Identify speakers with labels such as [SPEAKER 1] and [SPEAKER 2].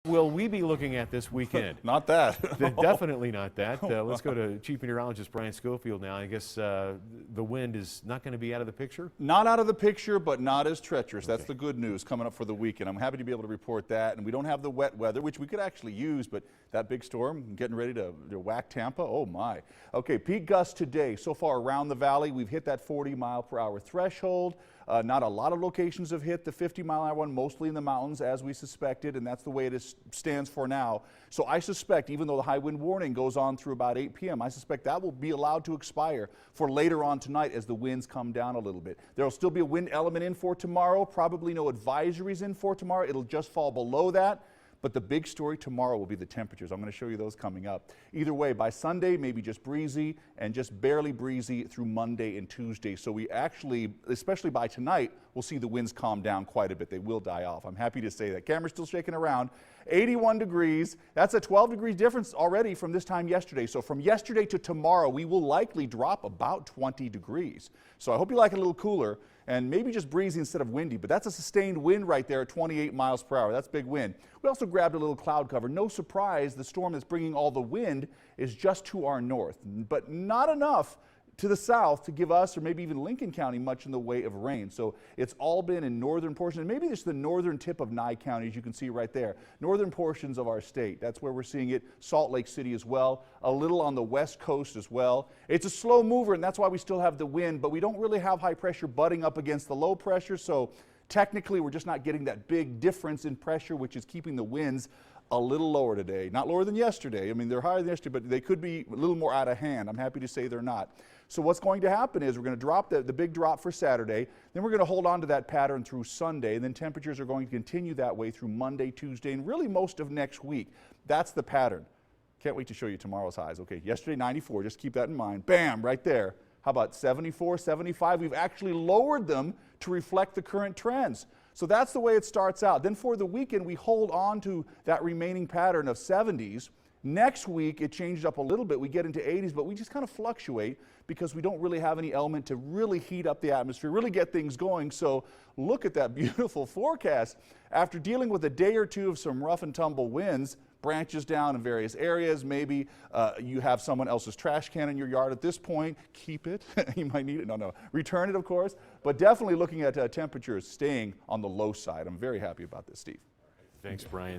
[SPEAKER 1] Will we be looking at this weekend?
[SPEAKER 2] Not that.
[SPEAKER 1] Definitely not that. Let's go to Chief Meteorologist Bryan Scofield now. I guess the wind is not going to be out of the picture?
[SPEAKER 2] Not out of the picture, but not as treacherous. That's the good news coming up for the weekend. I'm happy to be able to report that. And we don't have the wet weather, which we could actually use, but that big storm getting ready to whack Tampa, oh my. Okay, peak gusts today. So far around the valley, we've hit that 40-mile-per-hour threshold. Not a lot of locations have hit the 50-mile-an-hour one, mostly in the mountains, as we suspected, and that's the way it stands for now. So I suspect, even though the high wind warning goes on through about 8 p.m., I suspect that will be allowed to expire for later on tonight as the winds come down a little bit. There will still be a wind element in for tomorrow, probably no advisories in for tomorrow. It'll just fall below that. But the big story tomorrow will be the temperatures. I'm going to show you those coming up. Either way, by Sunday, maybe just breezy and just barely breezy through Monday and Tuesday. So we actually, especially by tonight, we'll see the winds calm down quite a bit. They will die off. I'm happy to say that. Camera's still shaking around. 81 degrees. That's a 12-degree difference already from this time yesterday. So from yesterday to tomorrow, we will likely drop about 20 degrees. So I hope you like it a little cooler and maybe just breezy instead of windy. But that's a sustained wind right there at 28 miles per hour. That's big wind. We also grabbed a little cloud cover. No surprise, the storm that's bringing all the wind is just to our north, but not enough to the south to give us, or maybe even Lincoln County, much in the way of rain. So it's all been in northern portions, and maybe just the northern tip of Nye County, as you can see right there. Northern portions of our state. That's where we're seeing it. Salt Lake City as well. A little on the west coast as well. It's a slow mover, and that's why we still have the wind, but we don't really have high pressure butting up against the low pressure. So technically, we're just not getting that big difference in pressure, which is keeping the winds a little lower today. Not lower than yesterday. I mean, they're higher than yesterday, but they could be a little more out of hand. I'm happy to say they're not. So what's going to happen is we're going to drop the big drop for Saturday. Then we're going to hold on to that pattern through Sunday. And then temperatures are going to continue that way through Monday, Tuesday, and really most of next week. That's the pattern. Can't wait to show you tomorrow's highs. Okay, yesterday 94. Just keep that in mind. Bam, right there. How about 74, 75? We've actually lowered them to reflect the current trends. So that's the way it starts out. Then for the weekend, we hold on to that remaining pattern of 70s. Next week, it changes up a little bit. We get into 80s, but we just kind of fluctuate because we don't really have any element to really heat up the atmosphere, really get things going. So look at that beautiful forecast. After dealing with a day or two of some rough and tumble winds, branches down in various areas, maybe you have someone else's trash can in your yard at this point, keep it. You might need it. No. Return it, of course. But definitely looking at temperatures staying on the low side. I'm very happy about this, Steve.
[SPEAKER 1] Thanks, Bryan.